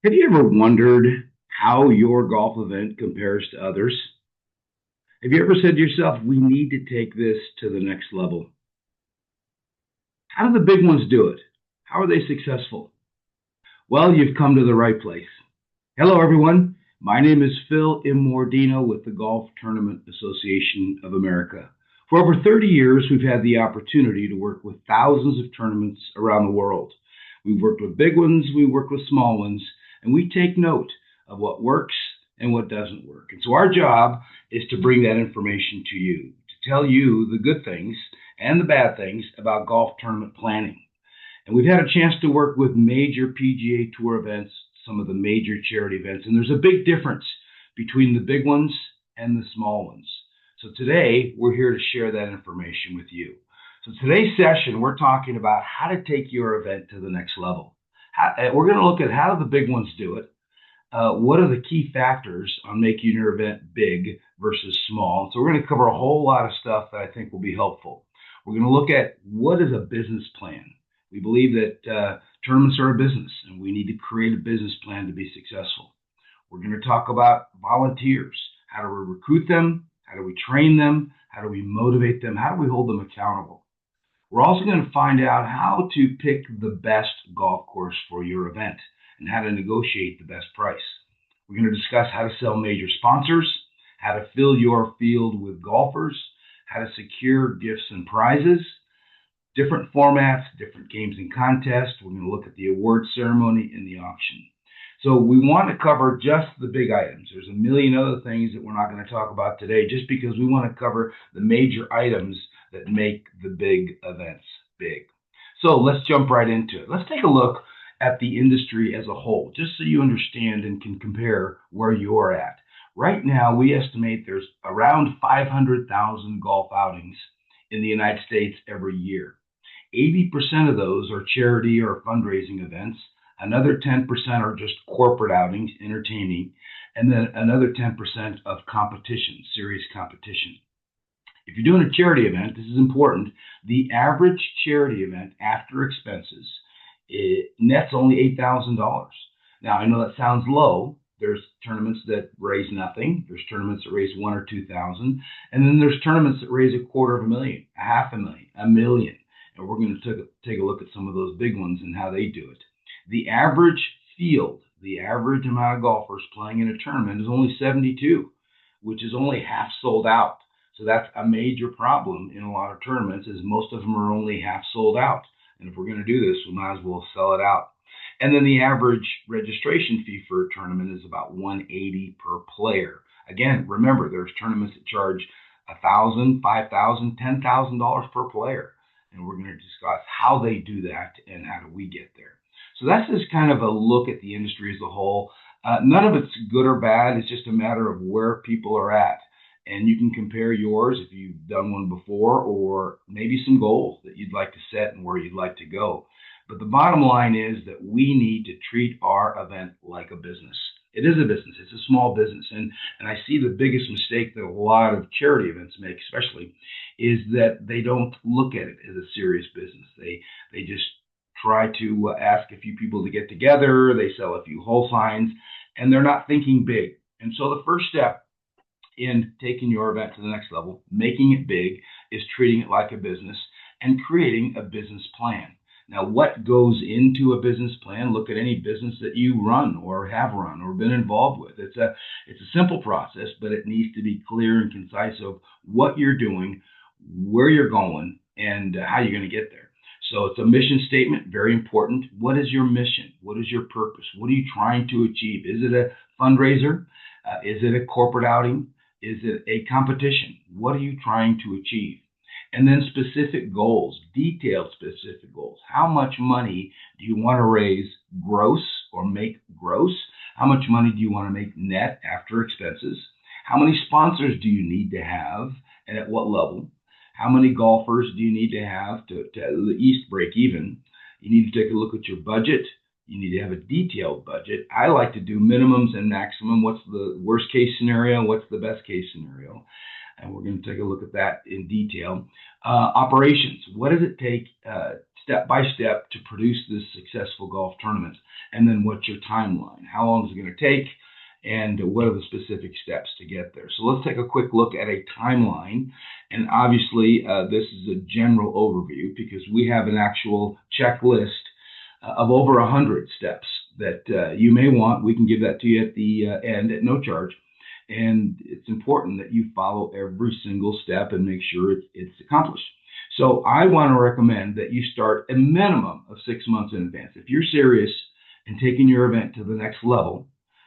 Have you ever wondered how your golf event compares to others? Have you ever said to yourself, we need to take this to the next level? How do the big ones do it? How are they successful? Well, you've come to the right place. Hello, everyone. My name is Phil Immordino with the Golf Tournament Association of America. For over 30 years, we've had the opportunity to work with thousands of tournaments around the world. We've worked with big ones, we work with small ones, and we take note of what works and what doesn't work. And so our job is to bring that information to you, to tell you the good things and the bad things about golf tournament planning. And we've had a chance to work with major PGA Tour events, some of the major charity events, and there's a big difference between the big ones and the small ones. So today, we're here to share that information with you. So today's session, we're talking about how to take your event to the next level. We're going to look at how do the big ones do it. What are the key factors on making your event big versus small? So we're going to cover a whole lot of stuff that I think will be helpful. We're going to look at what is a business plan. We believe that tournaments are a business, and we need to create a business plan to be successful. We're going to talk about volunteers. How do we recruit them? How do we train them? How do we motivate them? How do we hold them accountable? We're also going to find out how to pick the best golf course for your event and how to negotiate the best price. We're going to discuss how to sell major sponsors, how to fill your field with golfers, how to secure gifts and prizes, different formats, different games and contests. We're going to look at the award ceremony and the auction. So we want to cover just the big items. There's a million other things that we're not going to talk about today just because we want to cover the major items that make the big events big. So let's jump right into it. Let's take a look at the industry as a whole, just so you understand and can compare where you're at. Right now, we estimate there's around 500,000 golf outings in the United States every year. 80% of those are charity or fundraising events. Another 10% are just corporate outings, entertaining, and then another 10% of competition, serious competition. If you're doing a charity event, this is important. The average charity event after expenses nets only $8,000. Now, I know that sounds low. There's tournaments that raise nothing. There's tournaments that raise 1 or 2,000, and then there's tournaments that raise $250,000, $500,000, $1 million. And we're going to take a look at some of those big ones and how they do it. The average field, the average amount of golfers playing in a tournament is only 72, which is only half sold out. So that's a major problem in a lot of tournaments, is most of them are only half sold out. And if we're going to do this, we might as well sell it out. And then the average registration fee for a tournament is about $180 per player. Again, remember, there's tournaments that charge $1,000, $5,000, $10,000 per player. And we're going to discuss how they do that and how do we get there. So that's just kind of a look at the industry as a whole. None of it's good or bad. It's just a matter of where people are at. And you can compare yours if you've done one before, or maybe some goals that you'd like to set and where you'd like to go. But the bottom line is that we need to treat our event like a business. It is a business. It's a small business. And I see the biggest mistake that a lot of charity events make, especially, is that they don't look at it as a serious business. They just try to ask a few people to get together. They sell a few whole signs, and they're not thinking big. And so the first step in taking your event to the next level, making it big, is treating it like a business and creating a business plan. Now, what goes into a business plan? Look at any business that you run or have run or been involved with. It's a simple process, but it needs to be clear and concise of what you're doing, where you're going, and how you're going to get there. So it's a mission statement, very important. What is your mission? What is your purpose? What are you trying to achieve? Is it a fundraiser? Is it a corporate outing? Is it a competition? What are you trying to achieve? And then specific goals, detailed specific goals. How much money do you want to raise gross or make gross? How much money do you want to make net after expenses? How many sponsors do you need to have and at what level? How many golfers do you need to have to at least break even? You need to take a look at your budget. You need to have a detailed budget. I like to do minimums and maximum. What's the worst case scenario? What's the best case scenario? and we're going to take a look at that in detail. Operations, what does it take step by step to produce this successful golf tournament? And then what's your timeline? How long is it going to take? And what are the specific steps to get there? So let's take a quick look at a timeline. And obviously, this is a general overview because we have an actual checklist of over 100 steps that you may want. We can give that to you at the end at no charge. And it's important that you follow every single step and make sure it's accomplished. So I want to recommend that you start a minimum of 6 months in advance. If you're serious in taking your event to the next level,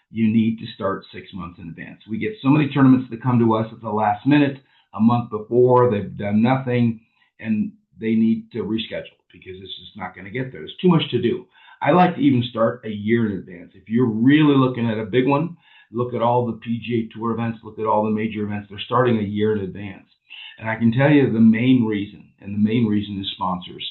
you need to start 6 months in advance. We get so many tournaments that come to us at the last minute, a month before, they've done nothing, and they need to reschedule because it's just not going to get there. There's too much to do. I like to even start a year in advance. If you're really looking at a big one, look at all the PGA Tour events, look at all the major events. They're starting a year in advance. And I can tell you the main reason, and the main reason is sponsors.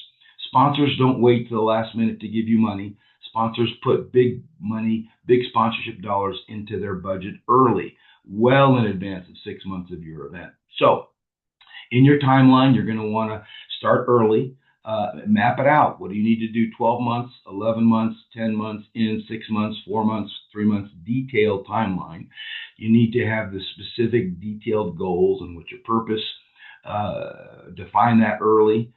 Sponsors don't wait to the last minute to give you money. Sponsors put big money, big sponsorship dollars into their budget early, well in advance of 6 months of your event. So in your timeline, you're going to want to start early, map it out. What do you need to do? 12 months, 11 months, 10 months, in 6 months, 4 months, 3 months, detailed timeline. You need to have the specific detailed goals and what's your purpose. Define that early.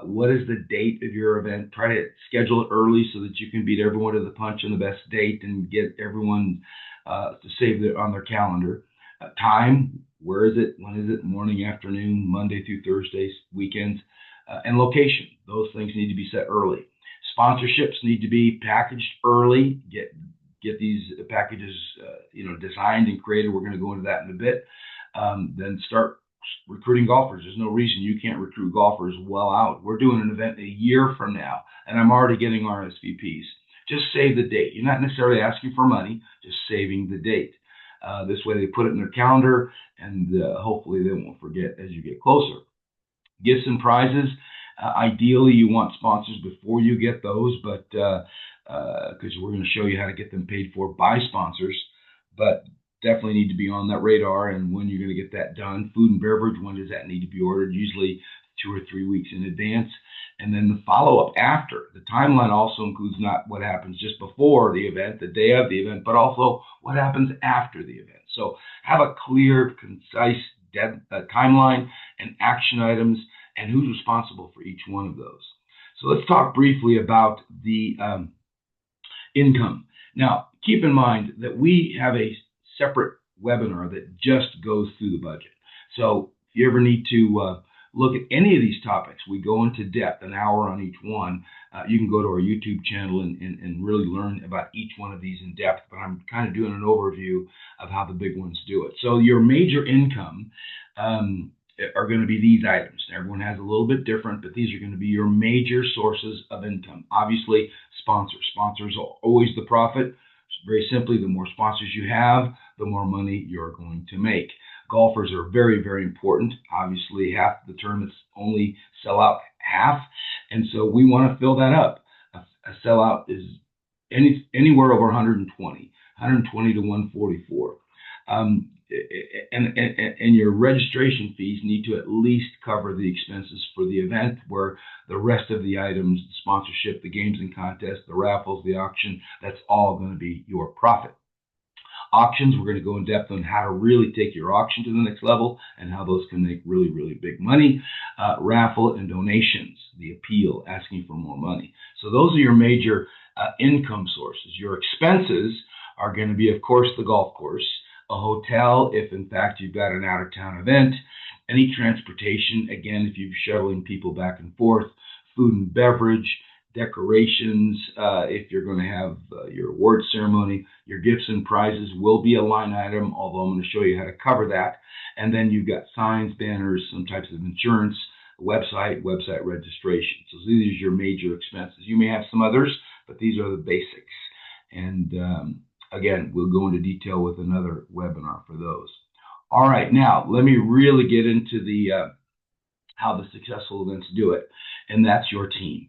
What is the date of your event? Try to schedule it early so that you can beat everyone to the punch on the best date and get everyone to save it on their calendar. Time, where is it? When is it? Morning, afternoon, Monday through Thursdays, weekends, and location. Those things need to be set early. Sponsorships need to be packaged early. Get these packages designed and created. We're going to go into that in a bit. Then start recruiting golfers. There's no reason you can't recruit golfers well out. We're doing an event a year from now, and I'm already getting RSVPs. Just save the date. You're not necessarily asking for money, just saving the date. This way they put it in their calendar, and hopefully they won't forget as you get closer. Gifts and prizes. Ideally, you want sponsors before you get those, but because we're going to show you how to get them paid for by sponsors, but definitely need to be on that radar and when you're going to get that done. Food and beverage, when does that need to be ordered? Usually 2 or 3 weeks in advance. And then the follow-up after. The timeline also includes not what happens just before the event, the day of the event, but also what happens after the event. So have a clear, concise timeline and action items and who's responsible for each one of those. So let's talk briefly about the income. Now, keep in mind that we have a separate webinar that just goes through the budget. So if you ever need to look at any of these topics, we go into depth, an hour on each one. You can go to our YouTube channel and really learn about each one of these in depth, but I'm kind of doing an overview of how the big ones do it. So your major income are going to be these items. Everyone has a little bit different, but these are going to be your major sources of income. Obviously, sponsors. Sponsors are always the profit. Very simply, the more sponsors you have, the more money you're going to make. Golfers are very, very important. Obviously, half the tournaments only sell out half, and so we want to fill that up. A sellout is anywhere over 120 to 144. And your registration fees need to at least cover the expenses for the event, where the rest of the items, the sponsorship, the games and contests, the raffles, the auction, that's all going to be your profit. Auctions, we're going to go in depth on how to really take your auction to the next level and how those can make really, really big money. Raffle and donations, the appeal, asking for more money. So those are your major income sources. Your expenses are going to be, of course, the golf course, a hotel, if in fact you've got an out-of-town event, any transportation, again, if you're shuttling people back and forth, food and beverage, decorations, if you're going to have your award ceremony, your gifts and prizes will be a line item, although I'm going to show you how to cover that. And then you've got signs, banners, some types of insurance, website registration. So these are your major expenses. You may have some others, but these are the basics. And again, we'll go into detail with another webinar for those. All right, now let me really get into the how the successful events do it, and that's your team.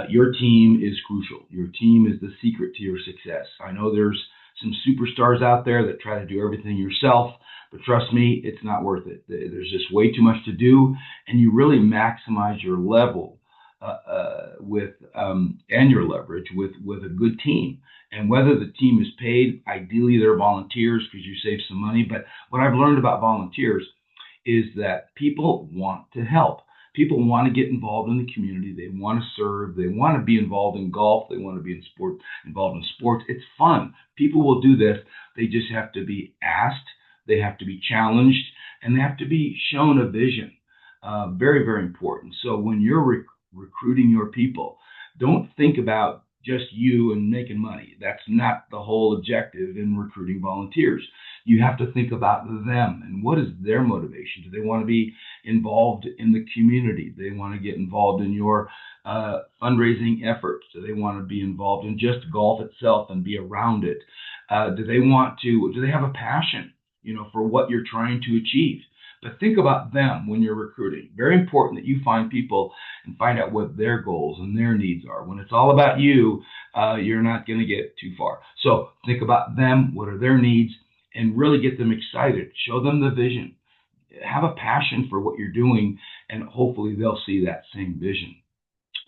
Your team is crucial. Your team is the secret to your success. I know there's some superstars out there that try to do everything yourself. But trust me, it's not worth it. There's just way too much to do, and you really maximize your level with and your leverage with a good team. And whether the team is paid, ideally they're volunteers because you save some money. But what I've learned about volunteers is that people want to help. People want to get involved in the community. They want to serve. They want to be involved in golf. They want to be involved in sports. It's fun. People will do this. They just have to be asked. They have to be challenged, and they have to be shown a vision. Very, very important. So when you're recruiting your people, don't think about just you and making money. That's not the whole objective in recruiting volunteers. You have to think about them and what is their motivation. Do they want to be involved in the community? Do they want to get involved in your fundraising efforts? Do they want to be involved in just golf itself and be around it? Do they have a passion, for what you're trying to achieve? But think about them when you're recruiting. Very important that you find people and find out what their goals and their needs are. When it's all about you, you're not going to get too far. So think about them. What are their needs? And really get them excited. Show them the vision. Have a passion for what you're doing, and hopefully they'll see that same vision.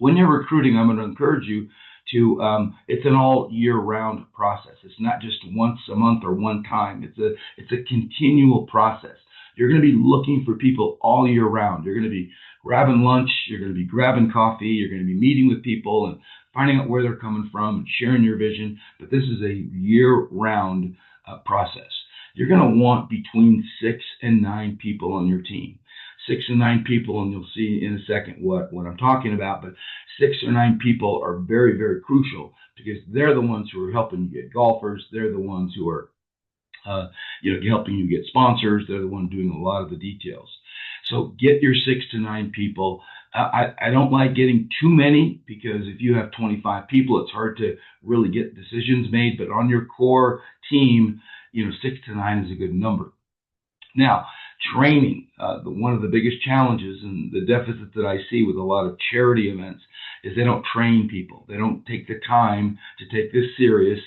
When you're recruiting, I'm going to encourage you to, it's an all year round process. It's not just once a month or one time. It's a continual process. You're going to be looking for people all year round. You're going to be grabbing lunch. You're going to be grabbing coffee. You're going to be meeting with people and finding out where they're coming from and sharing your vision. But this is a year-round process. You're going to want between 6 and 9 people on your team. 6 and 9 people, and you'll see in a second what I'm talking about. But 6 or 9 people are very, very crucial because they're the ones who are helping you get golfers. They're the ones who are helping you get sponsors. They're the one doing a lot of the details. So get your 6 to 9 people. I don't like getting too many because if you have 25 people, it's hard to really get decisions made. But on your core team, 6 to 9 is a good number. Now, training, one of the biggest challenges and the deficit that I see with a lot of charity events is they don't train people. They don't take the time to take this serious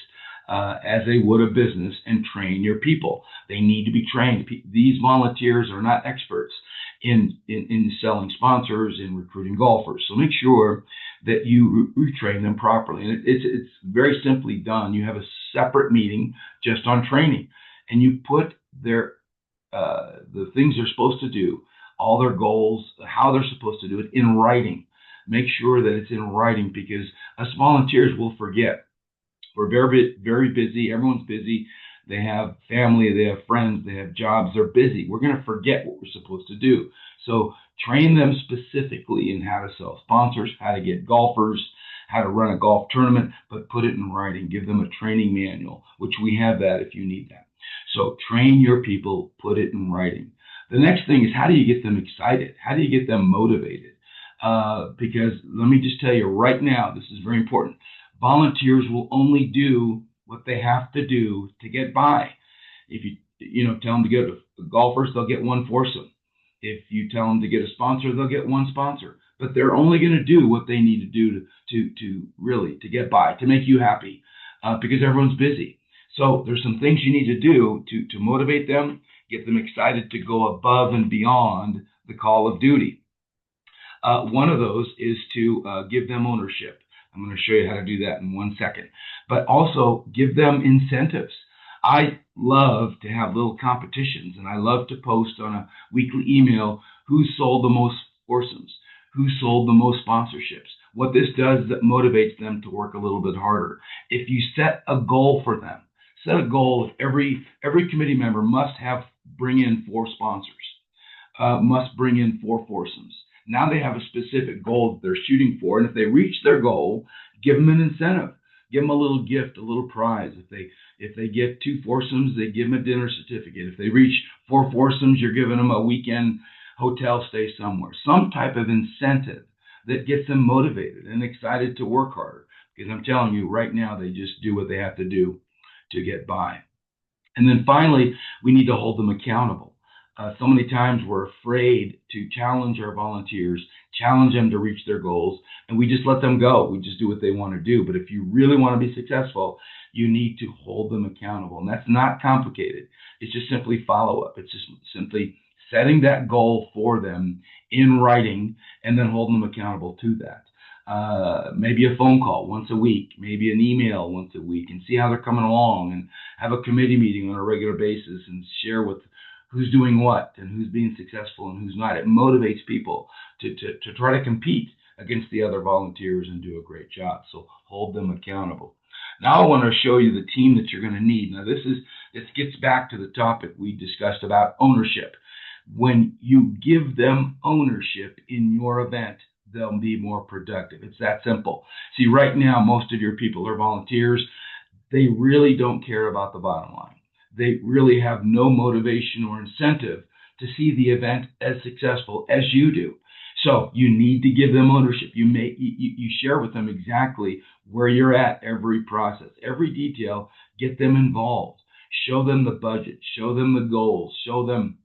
as they would a business and train your people. They need to be trained. These volunteers are not experts in selling sponsors and recruiting golfers. So make sure that you retrain them properly. And it's very simply done. You have a separate meeting just on training, and you put the things they're supposed to do, all their goals, how they're supposed to do it in writing. Make sure that it's in writing because us volunteers will forget. We're very, very busy. Everyone's busy. They have family, they have friends, they have jobs. They're busy. We're going to forget what we're supposed to do. So train them specifically in how to sell sponsors, how to get golfers, how to run a golf tournament, but put it in writing. Give them a training manual, which we have that if you need that. So train your people, put it in writing. The next thing is how do you get them excited? How do you get them motivated? Because let me just tell you right now, this is very important. Volunteers will only do what they have to do to get by. If you tell them to get golfers, they'll get one foursome. If you tell them to get a sponsor, they'll get one sponsor. But they're only going to do what they need to do to get by, to make you happy, because everyone's busy. So there's some things you need to do to motivate them, get them excited to go above and beyond the call of duty. One of those is to give them ownership. I'm going to show you how to do that in 1 second. But also give them incentives. I love to have little competitions, and I love to post on a weekly email who sold the most foursomes, who sold the most sponsorships. What this does is it motivates them to work a little bit harder. If you set a goal for them, set a goal. Every committee member must bring in 4 sponsors, must bring in 4 foursomes. Now they have a specific goal that they're shooting for, and if they reach their goal, give them an incentive. Give them a little gift, a little prize. If they get 2 foursomes, they give them a dinner certificate. If they reach 4 foursomes, you're giving them a weekend hotel stay somewhere. Some type of incentive that gets them motivated and excited to work harder. Because I'm telling you, right now, they just do what they have to do to get by. And then finally, we need to hold them accountable. So many times we're afraid to challenge our volunteers, challenge them to reach their goals, and we just let them go. We just do what they want to do. But if you really want to be successful, You need to hold them accountable. And that's not complicated. It's just simply follow up. It's just simply setting that goal for them in writing and then holding them accountable to that. Maybe a phone call once a week, maybe an email once a week, and see how they're coming along, and have a committee meeting on a regular basis and share with who's doing what and who's being successful and who's not. It motivates people to try to compete against the other volunteers and do a great job. So hold them accountable. Now I want to show you the team that you're going to need. Now this gets back to the topic we discussed about ownership. When you give them ownership in your event, they'll be more productive. It's that simple. See, right now, most of your people are volunteers. They really don't care about the bottom line. They really have no motivation or incentive to see the event as successful as you do. So you need to give them ownership. You share with them exactly where you're at, every process, every detail. Get them involved. Show them the budget. Show them the goals. Show them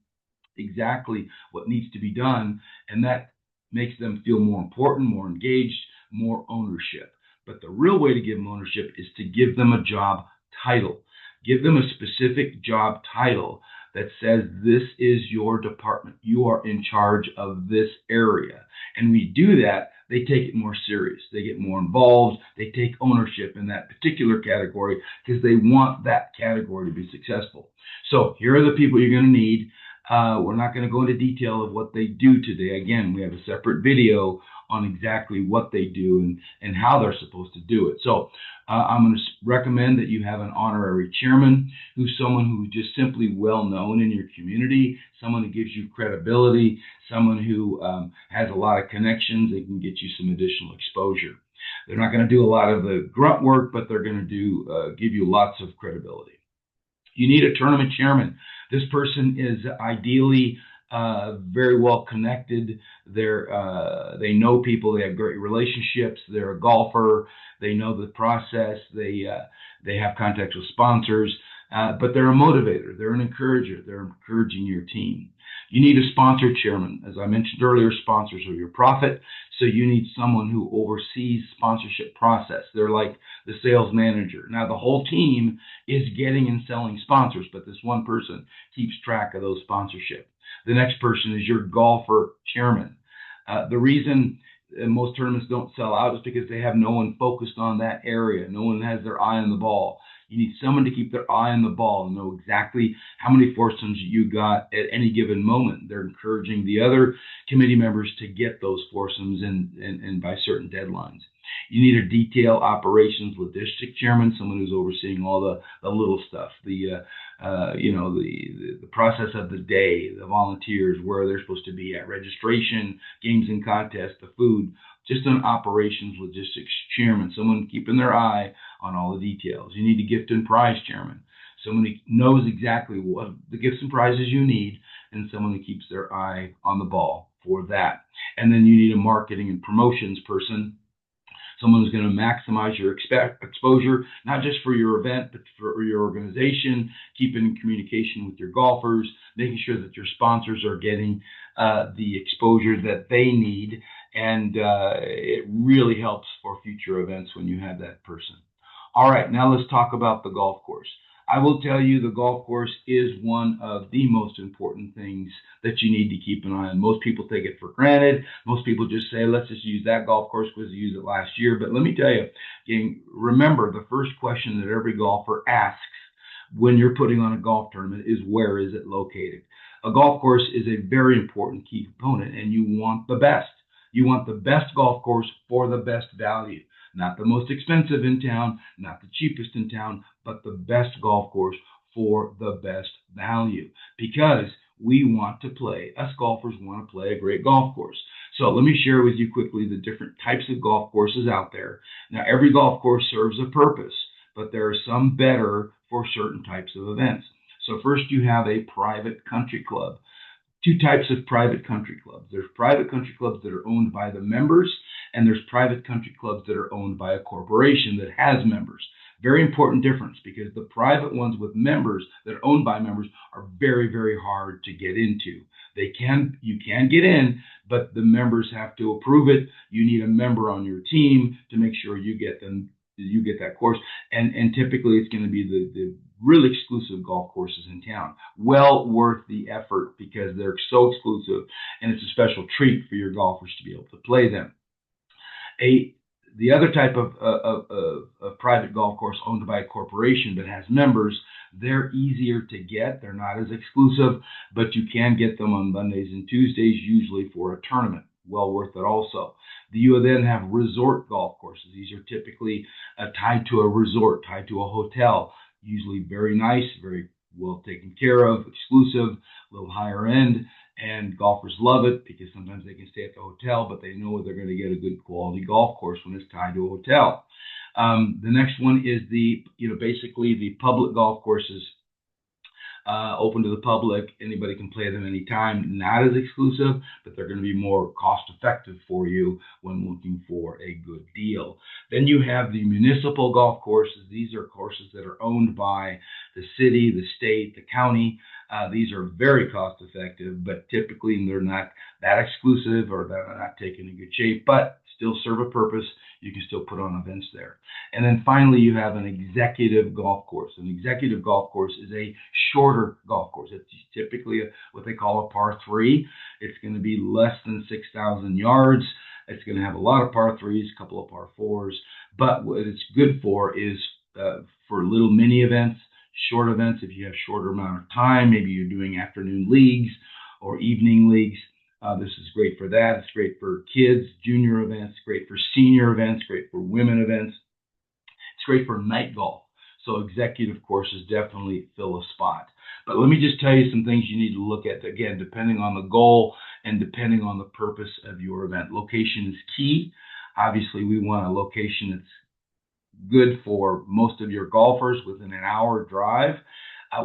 exactly what needs to be done, and that makes them feel more important, more engaged, more ownership. But the real way to give them ownership is to give them a job title. Give them a specific job title that says, this is your department. You are in charge of this area. And we do that, they take it more serious. They get more involved. They take ownership in that particular category because they want that category to be successful. So here are the people you're going to need. We're not going to go into detail of what they do today. Again, we have a separate video on exactly what they do and how they're supposed to do it. So I'm going to recommend that you have an honorary chairman who's someone who's just simply well known in your community, someone who gives you credibility, someone who has a lot of connections and can get you some additional exposure. They're not going to do a lot of the grunt work, but they're going to give you lots of credibility. You need a tournament chairman. This person is ideally very well connected. They know people. They have great relationships. They're a golfer. They know the process. They have contact with sponsors, but they're a motivator. They're an encourager. They're encouraging your team. You need a sponsor chairman. As I mentioned earlier, sponsors are your profit. So you need someone who oversees sponsorship process. They're like the sales manager. Now the whole team is getting and selling sponsors, but this one person keeps track of those sponsorship. The next person is your golfer chairman. The reason most tournaments don't sell out is because they have no one focused on that area. No one has their eye on the ball. You need someone to keep their eye on the ball and know exactly how many foursomes you got at any given moment. They're encouraging the other committee members to get those foursomes and by certain deadlines. You need a detail operations logistic chairman, someone who's overseeing all the little stuff, the process of the day, the volunteers, where they're supposed to be at, registration, games and contests, the food. Just an operations logistics chairman, someone keeping their eye on all the details. You need a gift and prize chairman, someone who knows exactly what the gifts and prizes you need, and someone who keeps their eye on the ball for that. And then you need a marketing and promotions person, someone who's going to maximize your exposure, not just for your event, but for your organization, keeping in communication with your golfers, making sure that your sponsors are getting the exposure that they need. And it really helps for future events when you have that person. All right, now let's talk about the golf course. I will tell you the golf course is one of the most important things that you need to keep an eye on. Most people take it for granted. Most people just say, let's just use that golf course because we used it last year. But let me tell you, remember the first question that every golfer asks when you're putting on a golf tournament is, where is it located? A golf course is a very important key component, and you want the best. You want the best golf course for the best value. Not the most expensive in town, not the cheapest in town, but the best golf course for the best value. Because we want to play, us golfers want to play a great golf course. So let me share with you quickly the different types of golf courses out there. Now, every golf course serves a purpose, but there are some better for certain types of events. So first you have a private country club. Two types of private country clubs. There's private country clubs that are owned by the members, and there's private country clubs that are owned by a corporation that has members. Very important difference, because the private ones with members that are owned by members are very, very hard to get into. You can get in, but the members have to approve it. You need a member on your team to make sure you get them you get that course. And typically it's going to be the really exclusive golf courses in town. Well worth the effort because they're so exclusive, and it's a special treat for your golfers to be able to play them. The other type of private golf course owned by a corporation but has members, they're easier to get. They're not as exclusive, but you can get them on Mondays and Tuesdays, usually for a tournament. Well worth it also. You then have resort golf courses. These are typically tied to a resort, tied to a hotel, usually very nice, very well taken care of, exclusive, a little higher end. And golfers love it because sometimes they can stay at the hotel, but they know they're going to get a good quality golf course when it's tied to a hotel. The next one is basically the public golf courses, open to the public. Anybody can play them anytime. Not as exclusive, but they're going to be more cost effective for you when looking for a good deal. Then you have the municipal golf courses. These are courses that are owned by the city, the state, the county. These are very cost effective, but typically they're not that exclusive, or they're not taken in good shape, but still serve a purpose. You can still put on events there. And then finally, you have an executive golf course. An executive golf course is a shorter golf course. It's typically what they call a par three. It's going to be less than 6,000 yards. It's going to have a lot of par threes, a couple of par fours. But what it's good for is for little mini events, short events. If you have shorter amount of time, maybe you're doing afternoon leagues or evening leagues. This is great for that. It's great for kids, junior events, great for senior events, great for women events. It's great for night golf. So executive courses definitely fill a spot. But let me just tell you some things you need to look at, again, depending on the goal and depending on the purpose of your event. Location is key. Obviously, we want a location that's good for most of your golfers within an hour drive.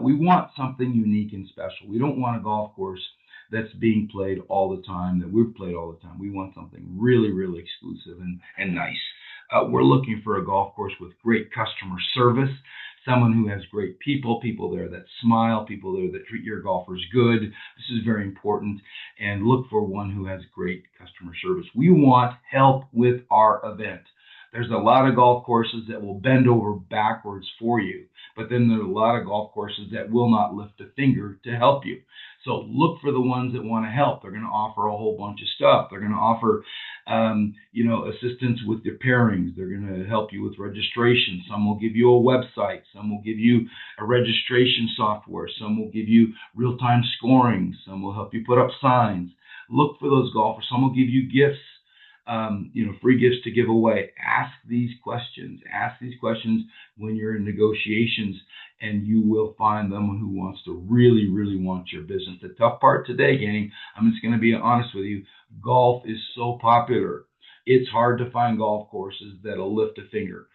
We want something unique and special. We don't want a golf course that's being played all the time, that we've played all the time. We want something really, really exclusive and nice. We're looking for a golf course with great customer service, someone who has great people there that smile, people there that treat your golfers good. This is very important. And look for one who has great customer service. We want help with our event. There's a lot of golf courses that will bend over backwards for you, but then there's a lot of golf courses that will not lift a finger to help you. So look for the ones that want to help. They're going to offer a whole bunch of stuff. They're going to offer, assistance with your pairings. They're going to help you with registration. Some will give you a website. Some will give you a registration software. Some will give you real-time scoring. Some will help you put up signs. Look for those golfers. Some will give you gifts. Free gifts to give away. Ask these questions. Ask these questions when you're in negotiations, and you will find someone who wants to really, really want your business. The tough part today, gang, I'm just going to be honest with you, golf is so popular. It's hard to find golf courses that'll lift a finger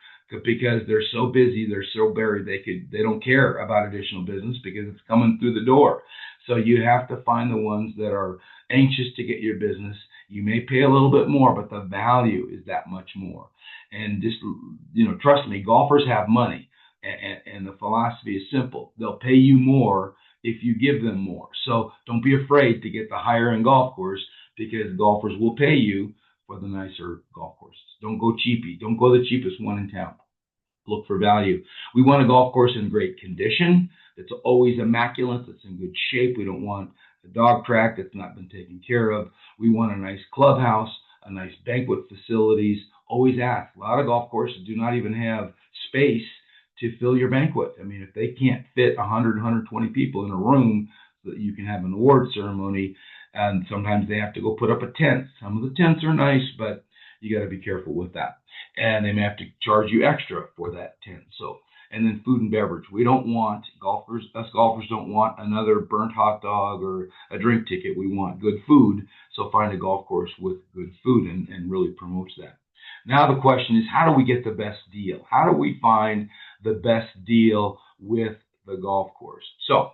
because they're so busy, they're so buried, they don't care about additional business because it's coming through the door. So you have to find the ones that are anxious to get your business. You may pay a little bit more, but the value is that much more. And just, trust me, golfers have money. And the philosophy is simple. They'll pay you more if you give them more. So don't be afraid to get the higher end golf course because golfers will pay you for the nicer golf courses. Don't go cheapy. Don't go the cheapest one in town. Look for value. We want a golf course in great condition. That's always immaculate. That's in good shape. We don't want a dog track that's not been taken care of. We want a nice clubhouse, a nice banquet facilities. Always ask. A lot of golf courses do not even have space to fill your banquet. I mean, if they can't fit 100, 120 people in a room so that you can have an award ceremony, and sometimes they have to go put up a tent. Some of the tents are nice, but you got to be careful with that. And they may have to charge you extra for that tent. So, and then food and beverage. We don't want us golfers don't want another burnt hot dog or a drink ticket. We want good food. So find a golf course with good food and really promotes that. Now the question is, how do we get the best deal? How do we find the best deal with the golf course? So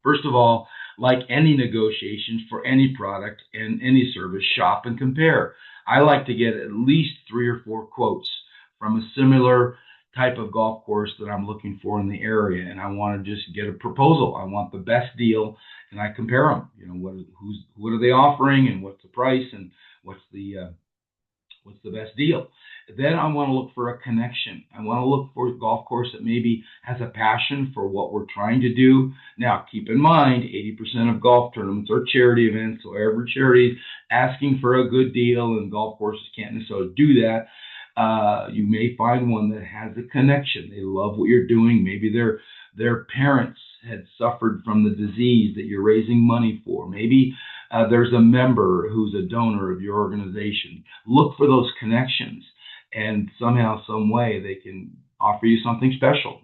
first of all, like any negotiations for any product and any service, shop and compare. I like to get at least 3 or 4 quotes from a similar type of golf course that I'm looking for in the area, and I want to just get a proposal. I want the best deal, and I compare them. What are they offering, and what's the price, and what's the best deal? Then I want to look for a connection. I want to look for a golf course that maybe has a passion for what we're trying to do. Now, keep in mind, 80% of golf tournaments are charity events, so every charity is asking for a good deal, and golf courses can't necessarily do that. You may find one that has a connection. They love what you're doing. Maybe their parents had suffered from the disease that you're raising money for. Maybe there's a member who's a donor of your organization. Look for those connections, and somehow, some way, they can offer you something special.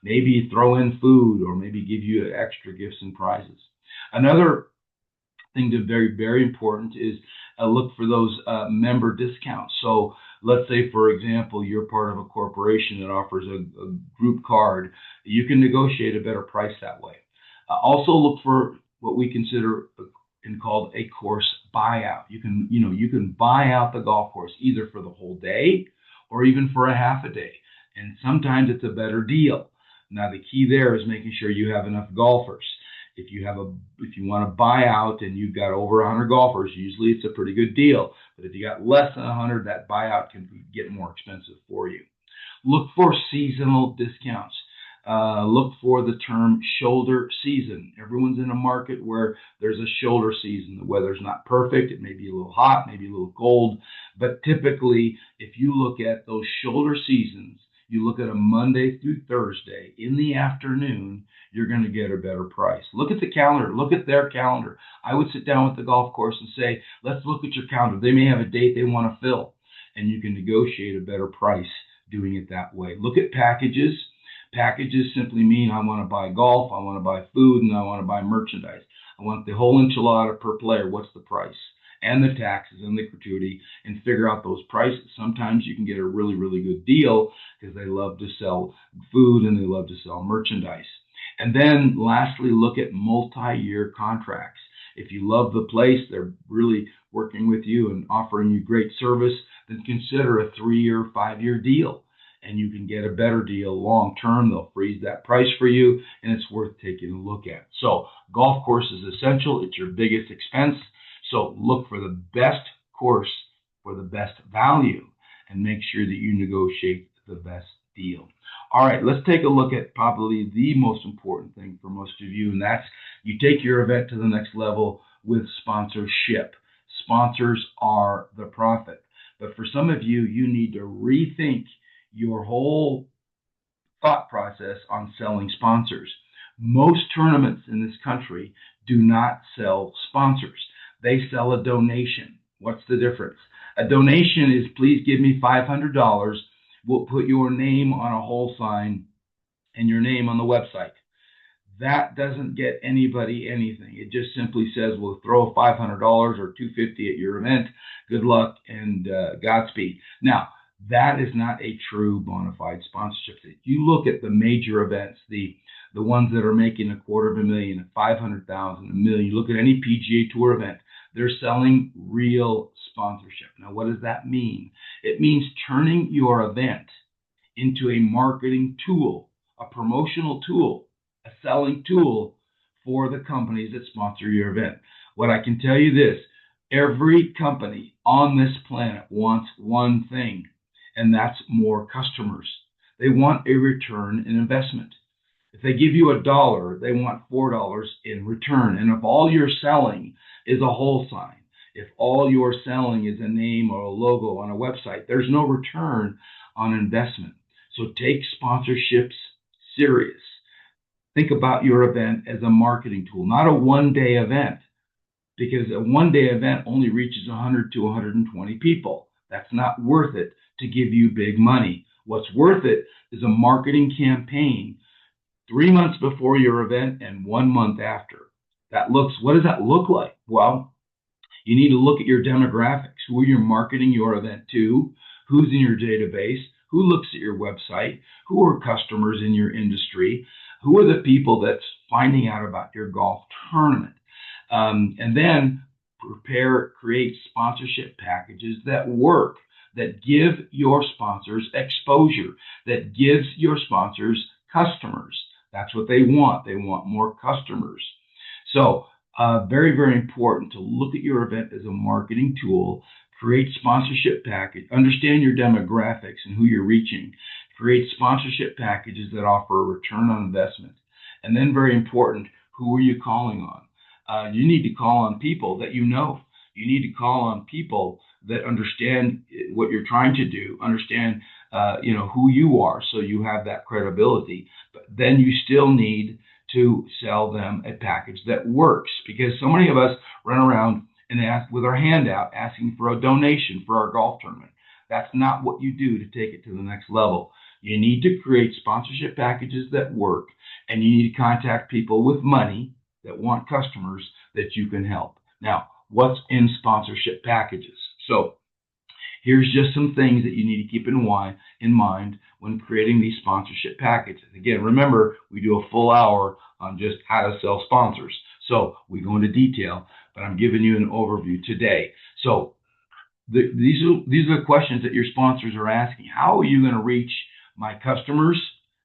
Maybe throw in food, or maybe give you extra gifts and prizes. Another thing to very important is look for those member discounts. So let's say, for example, you're part of a corporation that offers a group card. You can negotiate a better price that way. Also look for what we consider and called a course buyout. You can buy out the golf course either for the whole day or even for a half a day, and sometimes it's a better deal. Now the key there is making sure you have enough golfers. If you want to buy out and you've got over 100 golfers, usually it's a pretty good deal. But if you got less than 100, that buyout can get more expensive for you. Look for seasonal discounts. Look for the term shoulder season. Everyone's in a market where there's a shoulder season. The weather's not perfect. It may be a little hot, maybe a little cold. But typically, if you look at those shoulder seasons, you look at a Monday through Thursday in the afternoon, you're going to get a better price. Look at the calendar. Look at their calendar. I would sit down with the golf course and say, let's look at your calendar. They may have a date they want to fill, and you can negotiate a better price doing it that way. Look at packages. Packages simply mean I want to buy golf, I want to buy food, and I want to buy merchandise. I want the whole enchilada per player. What's the price? And the taxes and the gratuity, and figure out those prices. Sometimes you can get a really good deal because they love to sell food and they love to sell merchandise. And then lastly, look at multi-year contracts. If you love the place, they're really working with you and offering you great service, then consider a 3-year, 5-year deal. And you can get a better deal long term. They'll freeze that price for you, and it's worth taking a look at. So golf course is essential. It's your biggest expense. So look for the best course for the best value, and make sure that you negotiate the best deal. All right, let's take a look at probably the most important thing for most of you, and that's you take your event to the next level with sponsorship. Sponsors are the profit. But for some of you, you need to rethink your whole thought process on selling sponsors. Most tournaments in this country do not sell sponsors. They sell a donation. What's the difference? A donation is, please give me $500. We'll put your name on a whole sign and your name on the website. That doesn't get anybody anything. It just simply says, we'll throw $500 or $250 at your event. Good luck and Godspeed. Now, that is not a true bona fide sponsorship. If you look at the major events, the ones that are making $250,000, $500,000, $1 million, you look at any PGA Tour event, they're selling real sponsorship. Now, what does that mean? It means turning your event into a marketing tool, a promotional tool, a selling tool for the companies that sponsor your event. What I can tell you this, every company on this planet wants one thing, and that's more customers. They want a return in investment. If they give you $1, they want $4 in return. And if all you're selling is a whole sign, if all you're selling is a name or a logo on a website, there's no return on investment. So take sponsorships serious. Think about your event as a marketing tool, not a one-day event, because a one-day event only reaches 100 to 120 people. That's not worth it to give you big money. What's worth it is a marketing campaign 3 months before your event and 1 month after. What does that look like? Well, you need to look at your demographics. Who are you marketing your event to? Who's in your database? Who looks at your website? Who are customers in your industry? Who are the people that's finding out about your golf tournament? And then create sponsorship packages that work, that give your sponsors exposure, that gives your sponsors customers. That's what they want. They want more customers. So very important to look at your event as a marketing tool. Create sponsorship package. Understand your demographics and who you're reaching. Create sponsorship packages that offer a return on investment. And then, very important, who are you calling on? You need to call on people that you know. You need to call on people that understand what you're trying to do, understand who you are, so you have that credibility. But then you still need to sell them a package that works, because so many of us run around and ask with our hand out asking for a donation for our golf tournament. That's not what you do to take it to the next level. You need to create sponsorship packages that work, and you need to contact people with money that want customers that you can help. Now, what's in sponsorship packages? So here's just some things that you need to keep in mind when creating these sponsorship packages. Again, remember, we do a full hour on just how to sell sponsors. So we go into detail, but I'm giving you an overview today. So these are the questions that your sponsors are asking. How are you going to reach my customers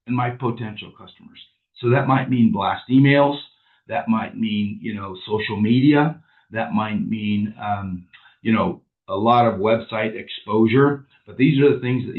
and my potential customers? So that might mean blast emails. That might mean, social media. That might mean, a lot of website exposure. But these are the things that,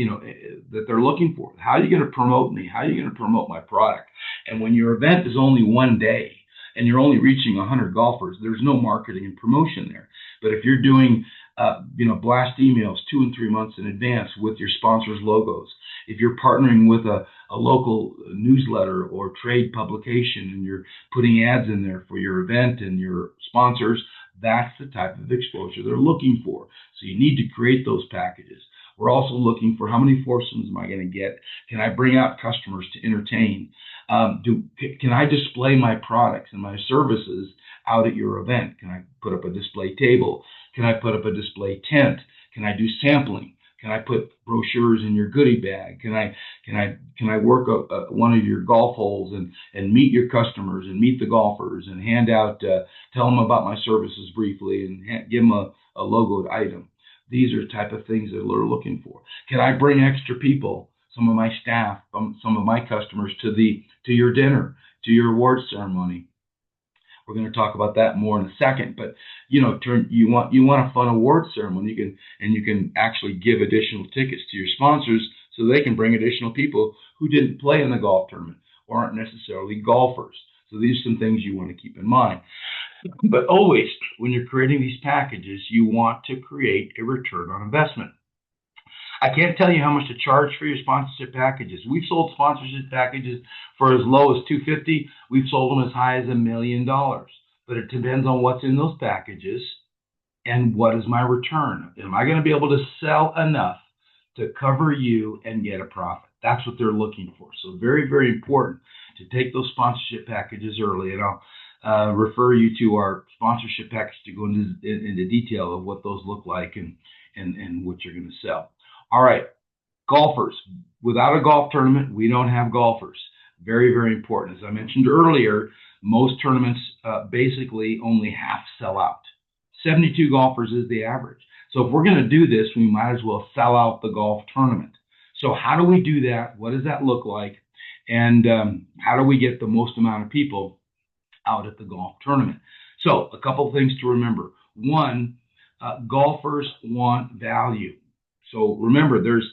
that they're looking for. How are you going to promote me? How are you going to promote my product? And when your event is only one day and you're only reaching 100 golfers, there's no marketing and promotion there. But if you're doing, blast emails 2 and 3 months in advance with your sponsors' logos, if you're partnering with a local newsletter or trade publication and you're putting ads in there for your event and your sponsors, that's the type of exposure they're looking for. So you need to create those packages. We're also looking for, how many foursomes am I going to get? Can I bring out customers to entertain? Can I display my products and my services out at your event? Can I put up a display table? Can I put up a display tent? Can I do sampling? Can I put brochures in your goodie bag? Can I work one of your golf holes and meet your customers and meet the golfers and hand out, tell them about my services briefly and give them a logoed item? These are the type of things that they're looking for. Can I bring extra people, some of my staff, some of my customers to your dinner, to your awards ceremony? We're going to talk about that more in a second, but you want a fun award ceremony. You can actually give additional tickets to your sponsors so they can bring additional people who didn't play in the golf tournament or aren't necessarily golfers. So these are some things you want to keep in mind. But always, when you're creating these packages, you want to create a return on investment. I can't tell you how much to charge for your sponsorship packages. We've sold sponsorship packages for as low as $250. We've sold them as high as $1 million. But it depends on what's in those packages and what is my return. Am I going to be able to sell enough to cover you and get a profit? That's what they're looking for. So very, very important to take those sponsorship packages early. And I'll refer you to our sponsorship package to go into detail of what those look like and what you're going to sell. All right, golfers. Without a golf tournament, we don't have golfers. Very, very important. As I mentioned earlier, most tournaments basically only half sell out. 72 golfers is the average. So if we're going to do this, we might as well sell out the golf tournament. So how do we do that? What does that look like? And how do we get the most amount of people out at the golf tournament? So a couple of things to remember. One, golfers want value. So remember, there's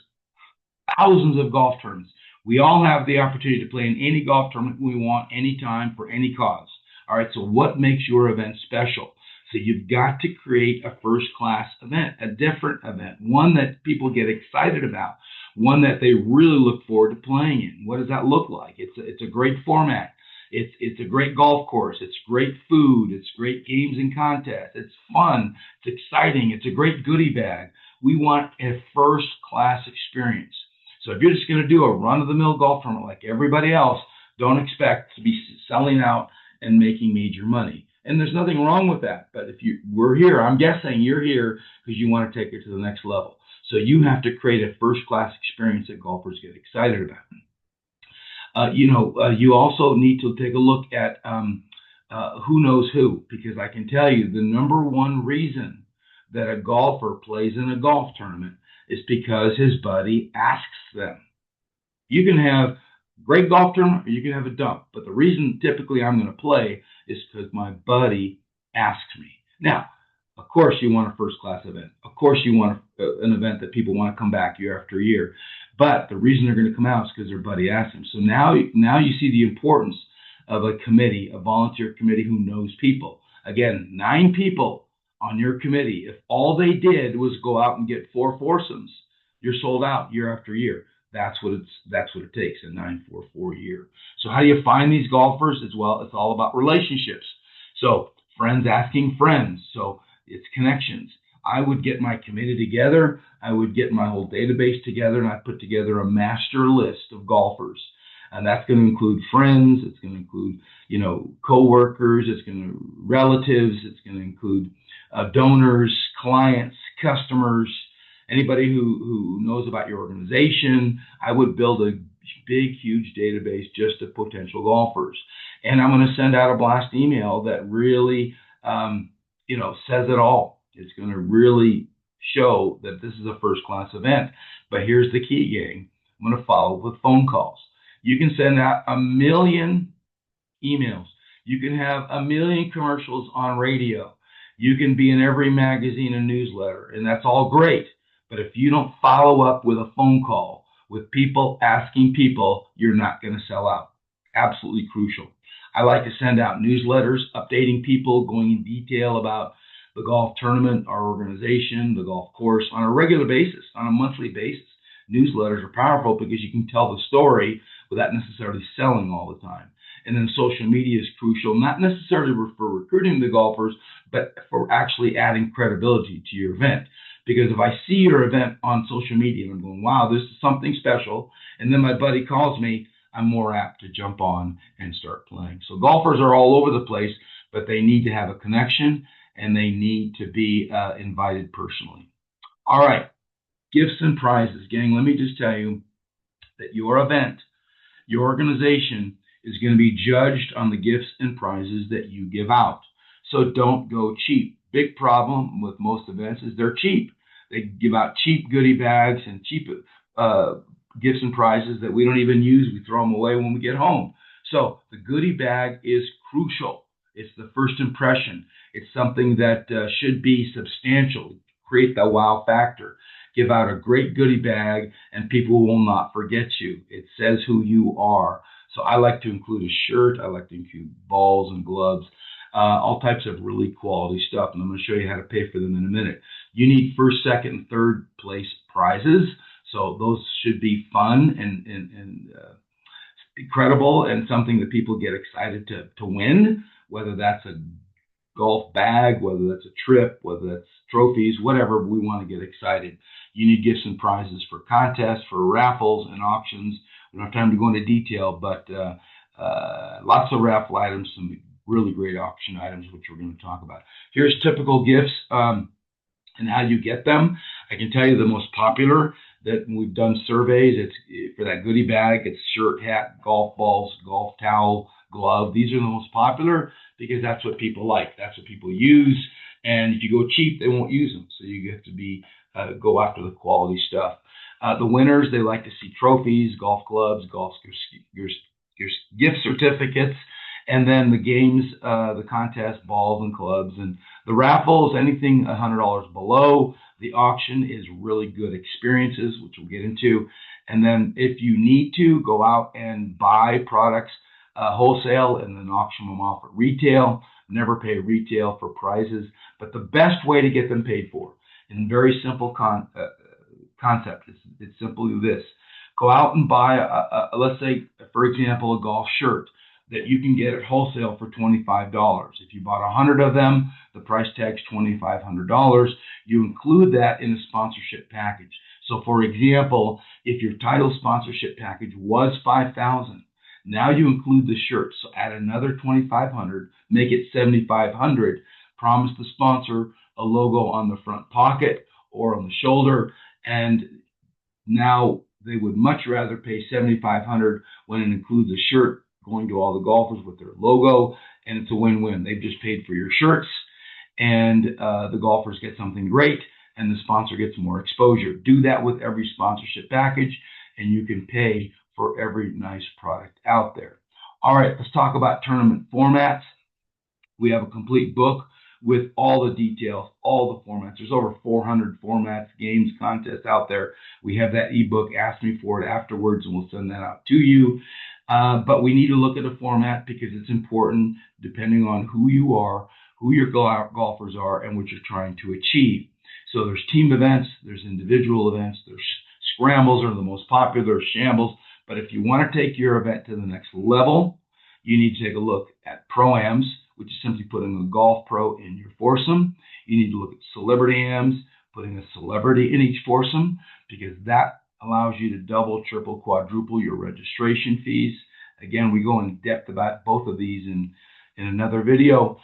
thousands of golf tournaments. We all have the opportunity to play in any golf tournament we want, anytime, for any cause. All right, so what makes your event special? So you've got to create a first-class event, a different event, one that people get excited about, one that they really look forward to playing in. What does that look like? It's a great format. It's a great golf course. It's great food. It's great games and contests. It's fun. It's exciting. It's a great goodie bag. We want a first-class experience. So if you're just going to do a run-of-the-mill golf tournament like everybody else, don't expect to be selling out and making major money. And there's nothing wrong with that. But we're here, I'm guessing you're here because you want to take it to the next level. So you have to create a first-class experience that golfers get excited about. You also need to take a look at who knows who, because I can tell you the number one reason that a golfer plays in a golf tournament is because his buddy asks them. You can have a great golf tournament or you can have a dump, but the reason typically I'm going to play is because my buddy asks me. Now, Of course, you want a first-class event. Of course, you want an event that people want to come back year after year. But the reason they're going to come out is because their buddy asked them. So now you see the importance of a committee, a volunteer committee who knows people. Again, 9 people on your committee. If all they did was go out and get 4 foursomes, you're sold out year after year. That's what it takes, a 944 year. So how do you find these golfers? As well, it's all about relationships. So friends asking friends. So it's connections. I would get my committee together. I would get my whole database together, and I put together a master list of golfers. And that's going to include friends. It's going to include, coworkers. It's going to relatives. It's going to include donors, clients, customers, anybody who knows about your organization. I would build a big, huge database just of potential golfers. And I'm going to send out a blast email that really, says it all. It's going to really show that this is a first-class event. But here's the key, gang. I'm going to follow with phone calls. You can send out 1 million emails. You can have 1 million commercials on radio. You can be in every magazine and newsletter, and that's all great. But if you don't follow up with a phone call, with people asking people, you're not going to sell out. Absolutely crucial. I like to send out newsletters, updating people, going in detail about the golf tournament, our organization, the golf course on a regular basis, on a monthly basis. Newsletters are powerful because you can tell the story without necessarily selling all the time. And then social media is crucial, not necessarily for recruiting the golfers, but for actually adding credibility to your event. Because if I see your event on social media and I'm going, wow, this is something special, and then my buddy calls me, I'm more apt to jump on and start playing. So golfers are all over the place, but they need to have a connection and they need to be invited personally. All right, gifts and prizes. Gang, let me just tell you that your event, your organization is going to be judged on the gifts and prizes that you give out. So don't go cheap. Big problem with most events is they're cheap. They give out cheap goodie bags and cheap gifts and prizes that we don't even use. We throw them away when we get home. So the goodie bag is crucial. It's the first impression. It's something that should be substantial, create the wow factor. Give out a great goodie bag and people will not forget you. It says who you are. So I like to include a shirt. I like to include balls and gloves, all types of really quality stuff. And I'm going to show you how to pay for them in a minute. You need first, second, and third place prizes. So those should be fun and incredible and something that people get excited to win, whether that's a golf bag, whether that's a trip, whether that's trophies, whatever. We want to get excited. You need gifts and prizes for contests, for raffles and auctions. We don't have time to go into detail, but lots of raffle items, some really great auction items, which we're going to talk about. Here's typical gifts and how you get them. I can tell you the most popular that we've done surveys. It's for that goodie bag. It's shirt, hat, golf balls, golf towel, glove. These are the most popular because that's what people like. That's what people use. And if you go cheap, they won't use them. So you have to be go after the quality stuff. The winners, they like to see trophies, golf clubs, golf your gift certificates, and then the games, the contest, balls and clubs, and the raffles, anything $100 below. The auction is really good experiences, which we'll get into. And then if you need to, go out and buy products wholesale and then auction them off at retail. Never pay retail for prizes, but the best way to get them paid for, in very simple concept, it's simply this. Go out and buy, let's say, for example, a golf shirt that you can get at wholesale for $25. If you bought 100 of them, the price tag's $2,500. You include that in a sponsorship package. So for example, if your title sponsorship package was $5,000, now you include the shirt. So add another $2,500, make it $7,500. Promise the sponsor a logo on the front pocket or on the shoulder, and now they would much rather pay $7,500 when it includes a shirt going to all the golfers with their logo, and it's a win-win. They've just paid for your shirts, and the golfers get something great, and the sponsor gets more exposure. Do that with every sponsorship package, and you can pay for every nice product out there. All right, let's talk about tournament formats. We have a complete book with all the details, all the formats. There's over 400 formats, games, contests out there. We have that ebook. Ask me for it afterwards, and we'll send that out to you. But we need to look at a format because it's important depending on who you are, who your golfers are, and what you're trying to achieve. So there's team events, there's individual events, there's scrambles are the most popular, there's shambles. But if you want to take your event to the next level, you need to take a look at pro-ams, which is simply putting a golf pro in your foursome. You need to look at celebrity ams, putting a celebrity in each foursome, because that allows you to double, triple, quadruple your registration fees. Again, we go in depth about both of these in another video,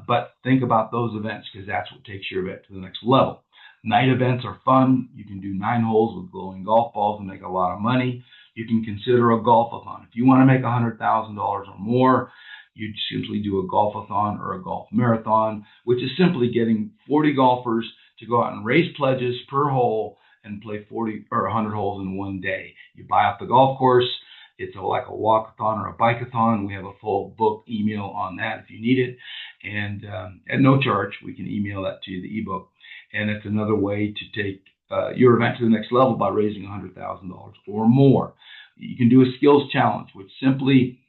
but think about those events because that's what takes your event to the next level. Night events are fun. You can do 9 holes with glowing golf balls and make a lot of money. You can consider a golf-a-thon. If you want to make $100,000 or more, you simply do a golf-a-thon or a golf marathon, which is simply getting 40 golfers to go out and raise pledges per hole and play 40 or 100 holes in one day. You buy out the golf course. It's like a walk-a-thon or a bike-a-thon. We have a full book email on that if you need it. And at no charge, we can email that to you, the ebook. And it's another way to take your event to the next level by raising $100,000 or more. You can do a skills challenge, which simply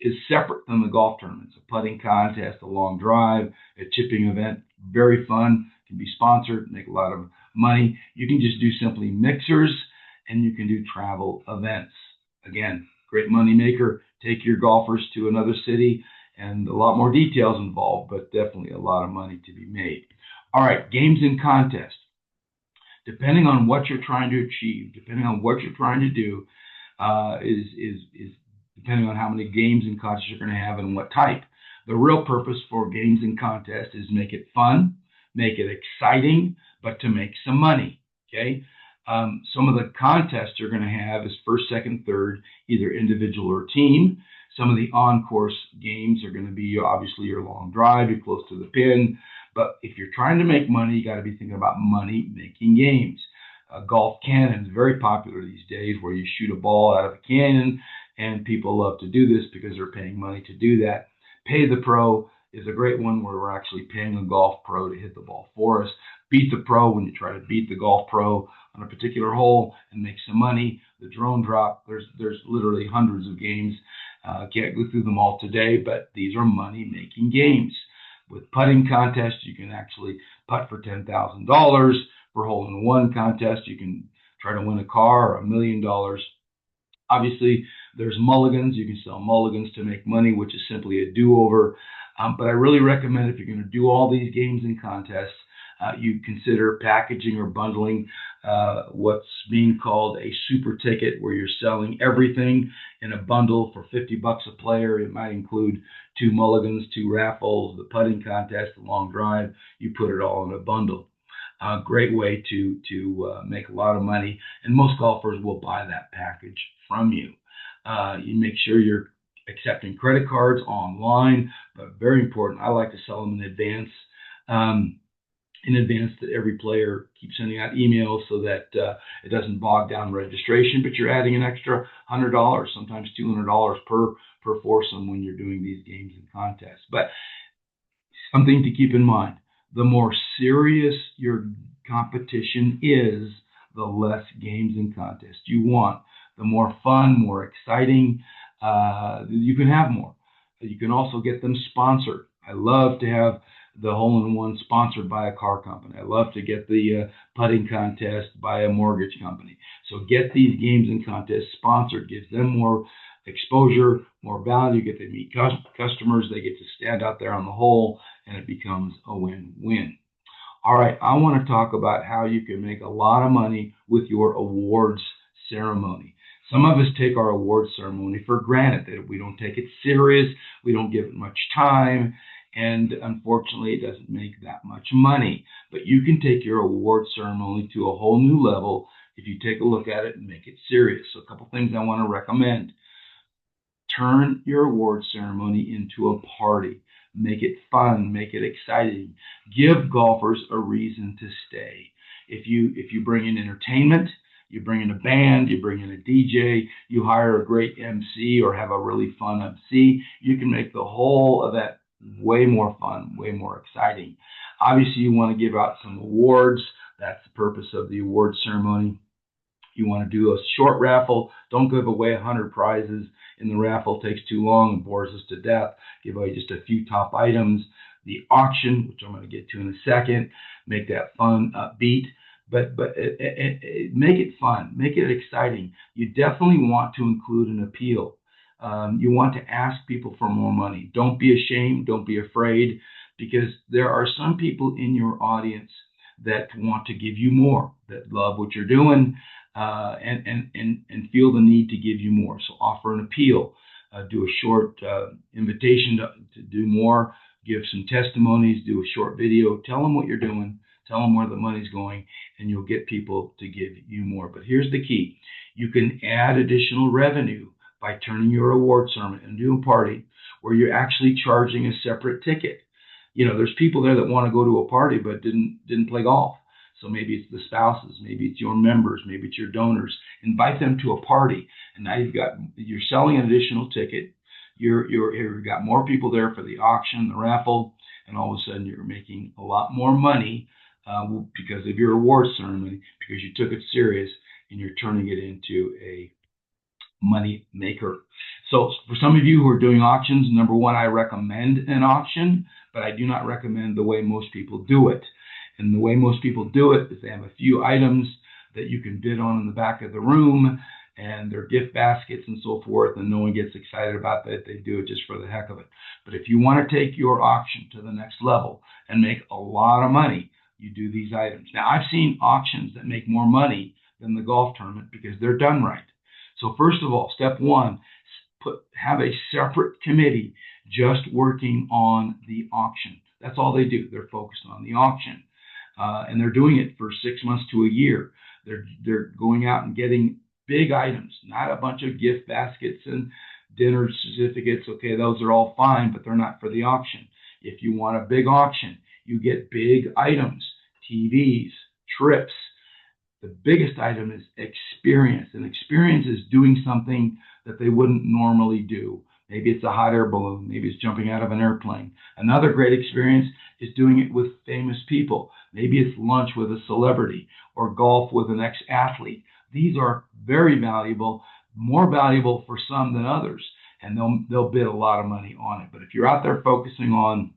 is separate from the golf tournament. It's a putting contest, a long drive, a chipping event, very fun, can be sponsored, make a lot of money. You can just do simply mixers, and you can do travel events. Again, great money maker. Take your golfers to another city, and a lot more details involved, but definitely a lot of money to be made. All right, games and contests. Depending on what you're trying to achieve, depending on what you're trying to do, is depending on how many games and contests you're going to have and what type. The real purpose for games and contests is make it fun, make it exciting, but to make some money. Okay. Some of the contests you're going to have is first, second, third, either individual or team. Some of the on-course games are going to be obviously your long drive, you're close to the pin. But if you're trying to make money, you got to be thinking about money-making games. Golf cannon is very popular these days, where you shoot a ball out of a cannon, and people love to do this because they're paying money to do that. Pay the Pro is a great one where we're actually paying a golf pro to hit the ball for us. Beat the Pro, when you try to beat the golf pro on a particular hole and make some money. The drone drop, there's literally hundreds of games. Can't go through them all today, but these are money-making games. With putting contests, you can actually putt for $10,000. For hole-in-one contest, you can try to win a car or $1 million. Obviously, there's mulligans. You can sell mulligans to make money, which is simply a do-over. But I really recommend, if you're going to do all these games and contests, you consider packaging or bundling what's being called a super ticket, where you're selling everything in a bundle for $50 a player. It might include 2 mulligans, 2 raffles, the putting contest, the long drive. You put it all in a bundle. Great way to make a lot of money, and most golfers will buy that package from you. You make sure you're accepting credit cards online, but very important, I like to sell them in advance. That every player keeps sending out emails so that it doesn't bog down registration, but you're adding an extra $100, sometimes $200 per foursome when you're doing these games and contests. But something to keep in mind, the more serious your competition is, the less games and contests you want. The more fun, more exciting, you can have more. You can also get them sponsored. I love to have the hole-in-one sponsored by a car company. I love to get the putting contest by a mortgage company. So get these games and contests sponsored. Gives them more exposure, more value. Get to meet customers. They get to stand out there on the hole, and it becomes a win-win. All right, I want to talk about how you can make a lot of money with your awards ceremony. Some of us take our awards ceremony for granted, that we don't take it serious, we don't give it much time, and unfortunately, it doesn't make that much money. But you can take your award ceremony to a whole new level if you take a look at it and make it serious. So a couple things I want to recommend. Turn your award ceremony into a party. Make it fun, make it exciting. Give golfers a reason to stay. If you bring in entertainment, you bring in a band, you bring in a DJ, you hire a great MC or have a really fun MC, you can make the whole event way more fun, way more exciting. Obviously, you want to give out some awards. That's the purpose of the award ceremony. You want to do a short raffle. Don't give away 100 prizes in the raffle. It takes too long and bores us to death. Give away just a few top items. The auction, which I'm going to get to in a second, make that fun, upbeat. But make it fun, make it exciting. You definitely want to include an appeal. You want to ask people for more money. Don't be ashamed. Don't be afraid, because there are some people in your audience that want to give you more, that love what you're doing, and feel the need to give you more. So offer an appeal, do a short invitation to do more, give some testimonies, do a short video, tell them what you're doing, tell them where the money's going, and you'll get people to give you more. But here's the key. You can add additional revenue by turning your award ceremony into a party where you're actually charging a separate ticket. There's people there that want to go to a party but didn't play golf. So maybe it's the spouses, maybe it's your members, maybe it's your donors. Invite them to a party, and now you're selling an additional ticket. You've got more people there for the auction, the raffle, and all of a sudden you're making a lot more money because of your award ceremony, because you took it serious and you're turning it into a money maker. So for some of you who are doing auctions, number one, I recommend an auction, but I do not recommend the way most people do it. And the way most people do it is they have a few items that you can bid on in the back of the room, and their gift baskets and so forth, and no one gets excited about that. They do it just for the heck of it. But if you want to take your auction to the next level and make a lot of money, you do these items. Now, I've seen auctions that make more money than the golf tournament because they're done right. So first of all, step one, have a separate committee just working on the auction. That's all they do. They're focused on the auction. And they're doing it for 6 months to a year. They're going out and getting big items, not a bunch of gift baskets and dinner certificates. Okay, those are all fine, but they're not for the auction. If you want a big auction, you get big items, TVs, trips. The biggest item is experience. And experience is doing something that they wouldn't normally do. Maybe it's a hot air balloon. Maybe it's jumping out of an airplane. Another great experience is doing it with famous people. Maybe it's lunch with a celebrity or golf with an ex-athlete. These are very valuable, more valuable for some than others, and they'll bid a lot of money on it. But if you're out there focusing on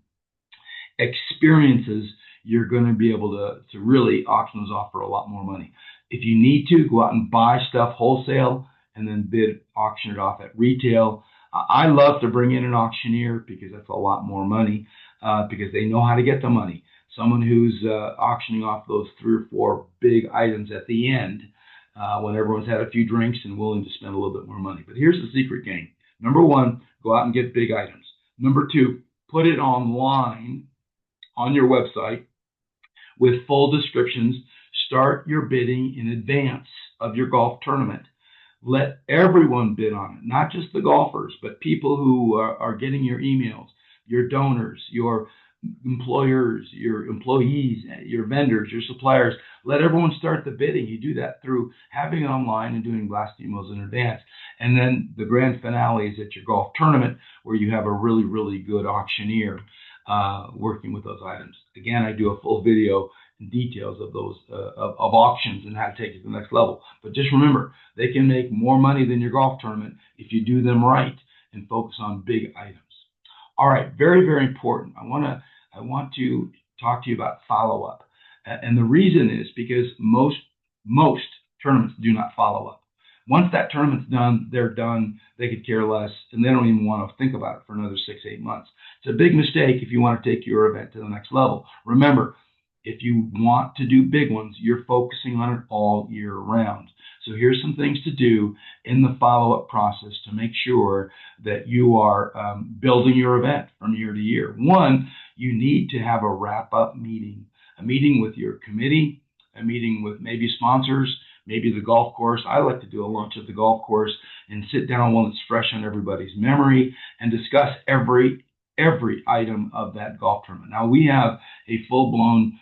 experiences, you're going to be able to really auction those off for a lot more money. If you need to, go out and buy stuff wholesale and then auction it off at retail. I love to bring in an auctioneer because that's a lot more money, because they know how to get the money. Someone who's auctioning off those 3 or 4 big items at the end, when everyone's had a few drinks and willing to spend a little bit more money. But here's the secret game. Number one, go out and get big items. Number two, put it online on your website with full descriptions. Start your bidding in advance of your golf tournament. Let everyone bid on it, not just the golfers, but people who are getting your emails, your donors, your employers, your employees, your vendors, your suppliers. Let everyone start the bidding. You do that through having it online and doing blast emails in advance. And then the grand finale is at your golf tournament, where you have a really, really good auctioneer working with those items. Again, I do a full video and details of those of auctions and how to take it to the next level. But just remember, they can make more money than your golf tournament if you do them right and focus on big items. All right, very, very important. I want to talk to you about follow-up. And the reason is because most tournaments do not follow up. Once that tournament's done, they're done. They could care less, and they don't even want to think about it for another 6-8 months. It's a big mistake if you want to take your event to the next level. Remember, if you want to do big ones, you're focusing on it all year round. So here's some things to do in the follow-up process to make sure that you are building your event from year to year. One, you need to have a wrap-up meeting, a meeting with your committee, a meeting with maybe sponsors, maybe the golf course. I like to do a lunch at the golf course and sit down when it's fresh on everybody's memory and discuss every item of that golf tournament. Now, we have a full-blown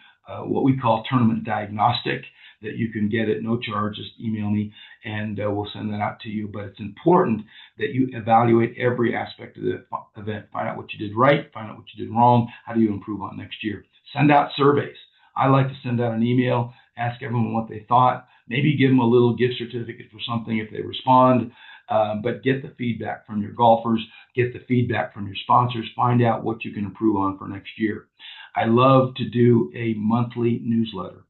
what we call tournament diagnostic. that you can get at no charge. Just email me and we'll send that out to you. But it's important that you evaluate every aspect of the event. Find out what you did right, find out what you did wrong. How do you improve on next year? Send out surveys. I like to send out an email, ask everyone what they thought, maybe give them a little gift certificate for something if they respond, but get the feedback from your golfers, get the feedback from your sponsors, find out what you can improve on for next year. I love to do a monthly newsletter,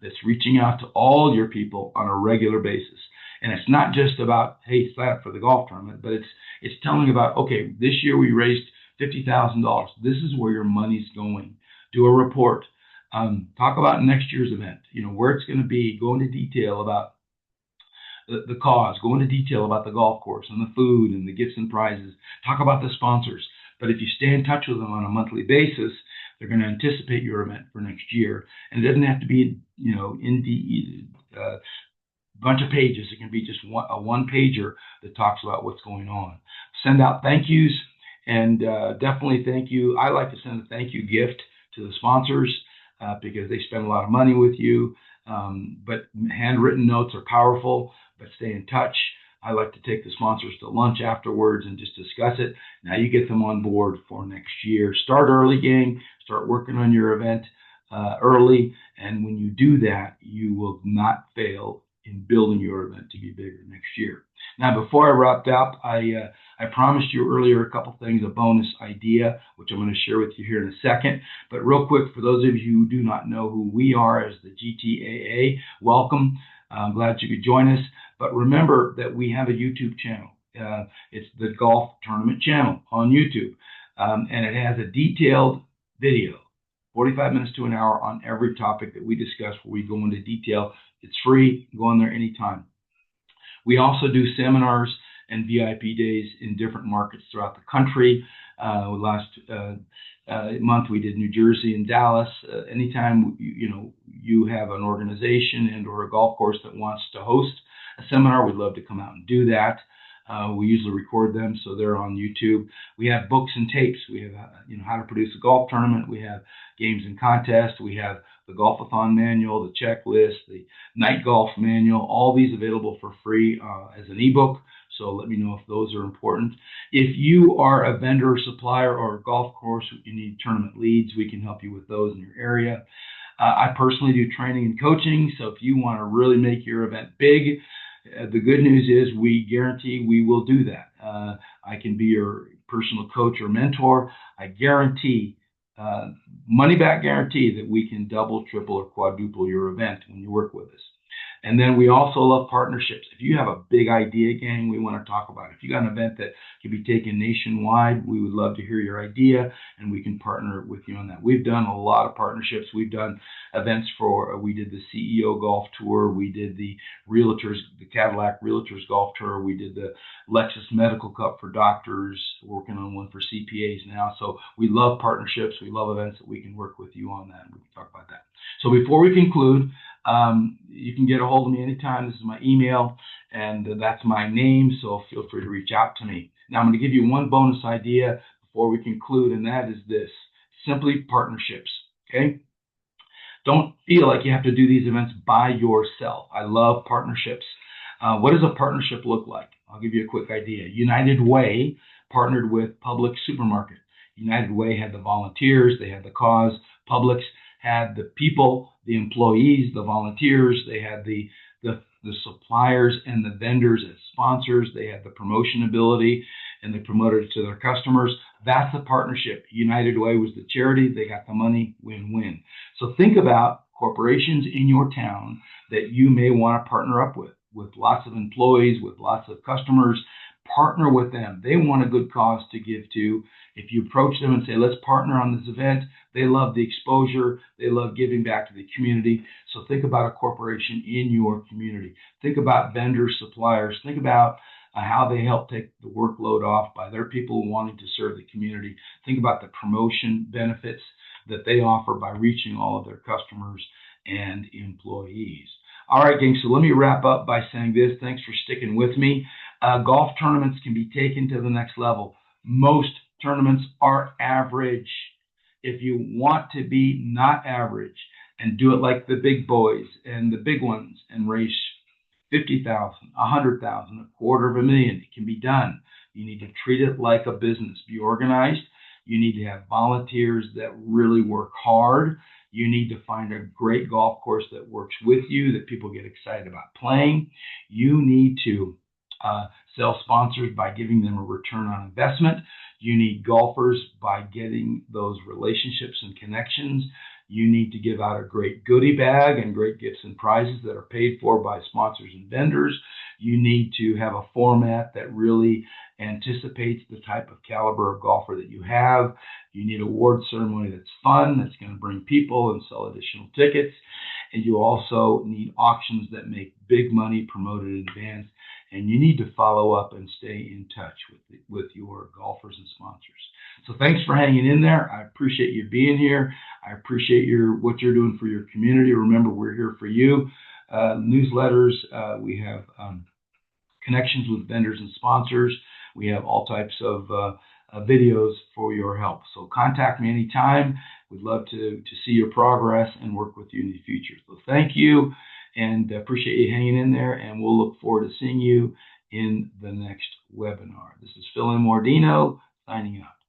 that's reaching out to all your people on a regular basis. And it's not just about, hey, sign up for the golf tournament, but it's telling about, okay, this year we raised $50,000. This is where your money's going. Do a report. Talk about next year's event, where it's going to be, go into detail about the cause, go into detail about the golf course and the food and the gifts and prizes. Talk about the sponsors. But if you stay in touch with them on a monthly basis, they're going to anticipate your event for next year. And it doesn't have to be, in the bunch of pages. It can be just a one-pager that talks about what's going on. Send out thank yous, and definitely thank you. I like to send a thank you gift to the sponsors because they spend a lot of money with you. But handwritten notes are powerful, but stay in touch. I like to take the sponsors to lunch afterwards and just discuss it. Now you get them on board for next year. Start early, gang. Start working on your event early. And when you do that, you will not fail in building your event to be bigger next year. Now, before I wrapped up, I promised you earlier a couple things, a bonus idea, which I'm going to share with you here in a second. But real quick, for those of you who do not know who we are as the GTAA, welcome. I'm glad you could join us. But remember that we have a YouTube channel. It's the Golf Tournament channel on YouTube. And it has a detailed video, 45 minutes to an hour on every topic that we discuss, where we go into detail. It's free. Go on there anytime. We also do seminars and VIP days in different markets throughout the country. Last month we did New Jersey and Dallas. Anytime you have an organization and or a golf course that wants to host a seminar, we'd love to come out and do that. We usually record them, so they're on YouTube. We have books and tapes. We have how to produce a golf tournament. We have games and contests. We have the Golfathon manual, the checklist, the night golf manual, all these available for free as an ebook. So let me know if those are important. If you are a vendor, supplier, or a golf course, you need tournament leads, we can help you with those in your area. I personally do training and coaching. So if you want to really make your event big, the good news is we guarantee we will do that. I can be your personal coach or mentor. I guarantee, money back guarantee, that we can double, triple, or quadruple your event when you work with us. And then we also love partnerships. If you have a big idea, gang, we want to talk about it. If you got an event that can be taken nationwide, we would love to hear your idea, and we can partner with you on that. We've done a lot of partnerships. We've done events we did the CEO Golf Tour. We did the Cadillac Realtors Golf Tour. We did the Lexus Medical Cup for doctors, working on one for CPAs now. So we love partnerships. We love events that we can work with you on that. We can talk about that. So before we conclude, you can get a hold of me anytime. This is my email, and that's my name, so feel free to reach out to me. Now, I'm going to give you one bonus idea before we conclude, and that is this: simply partnerships, okay? Don't feel like you have to do these events by yourself. I love partnerships. What does a partnership look like? I'll give you a quick idea. United Way partnered with Publix Supermarket. United Way had the volunteers, they had the cause. Publix had the people, the employees, the volunteers. They had the suppliers and the vendors as sponsors. They had the promotion ability, and they promoted it to their customers. That's a partnership. United Way was the charity. They got the money, win-win. So think about corporations in your town that you may want to partner up with lots of employees, with lots of customers. Partner with them. They want a good cause to give to. If you approach them and say, let's partner on this event, they love the exposure. They love giving back to the community. So think about a corporation in your community. Think about vendors, suppliers. Think about how they help take the workload off by their people wanting to serve the community. Think about the promotion benefits that they offer by reaching all of their customers and employees. All right, gang, so let me wrap up by saying this. Thanks for sticking with me. Golf tournaments can be taken to the next level. Most tournaments are average. If you want to be not average and do it like the big boys and the big ones and raise 50,000, 100,000, $250,000. It can be done. You need to treat it like a business. Be organized. You need to have volunteers that really work hard. You need to find a great golf course that works with you, that people get excited about playing. You need to sell sponsors by giving them a return on investment. You need golfers by getting those relationships and connections. You need to give out a great goodie bag and great gifts and prizes that are paid for by sponsors and vendors. You need to have a format that really anticipates the type of caliber of golfer that you have. You need an award ceremony that's fun, that's going to bring people and sell additional tickets. And you also need auctions that make big money promoted in advance. And you need to follow up and stay in touch with your golfers and sponsors. So thanks for hanging in there. I appreciate you being here. I appreciate what you're doing for your community. Remember, we're here for you. Newsletters, we have connections with vendors and sponsors. We have all types of videos for your help. So contact me anytime. We'd love to see your progress and work with you in the future. So thank you, and appreciate you hanging in there, and we'll look forward to seeing you in the next webinar. This is Phil Mordino signing out.